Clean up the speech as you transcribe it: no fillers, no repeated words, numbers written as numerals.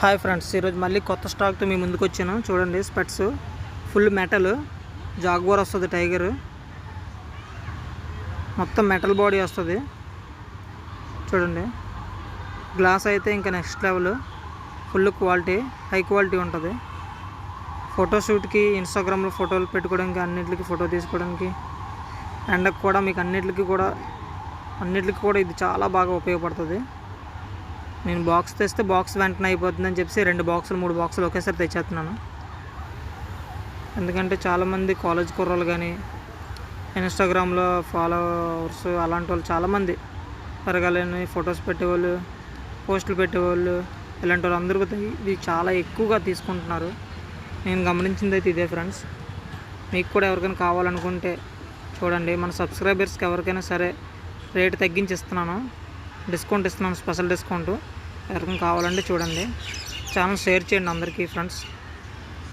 Hi friends, ఈరోజు మళ్ళీ కొత్త స్టాక్తో మీ ముందుకు వచ్చాను. చూడండి, స్పెట్స్ ఫుల్ మెటల్ జాగ్వార్ వస్తుంది. టైగర్ మొత్తం మెటల్ బాడీ వస్తుంది. చూడండి, గ్లాస్ అయితే ఇంకా next level, full quality, high quality ఉంటుంది. ఫోటోషూట్కి, ఇన్స్టాగ్రామ్లో ఫోటోలు పెట్టుకోవడానికి, అన్నింటికి ఫోటో తీసుకోవడానికి, ఎండకు కూడా మీకు అన్నిటికీ కూడా ఇది చాలా బాగా ఉపయోగపడుతుంది. నేను బాక్స్ తెస్తే బాక్స్ వెంటనే అయిపోతుందని చెప్పి 2 బాక్సులు 3 బాక్సులు ఒకేసారి తెచ్చేస్తున్నాను. ఎందుకంటే చాలామంది కాలేజ్ కుర్రోళ్ళు కానీ, ఇన్స్టాగ్రామ్లో ఫాలోవర్స్ అలాంటి వాళ్ళు చాలామంది పెరగాలని ఫొటోస్ పెట్టేవాళ్ళు, పోస్టులు పెట్టేవాళ్ళు, ఇలాంటి వాళ్ళు అందరూ ఇది చాలా ఎక్కువగా తీసుకుంటున్నారు. నేను గమనించింది అయితే ఇదే ఫ్రెండ్స్. మీకు కూడా ఎవరికైనా కావాలనుకుంటే చూడండి, మన సబ్స్క్రైబర్స్కి ఎవరికైనా సరే రేటు తగ్గించి ఇస్తున్నాను, డిస్కౌంట్ ఇస్తున్నాను, స్పెషల్ డిస్కౌంట్. ఎవరికైనా కావాలంటే చూడండి, ఛానల్ షేర్ చేయండి అందరికీ ఫ్రెండ్స్.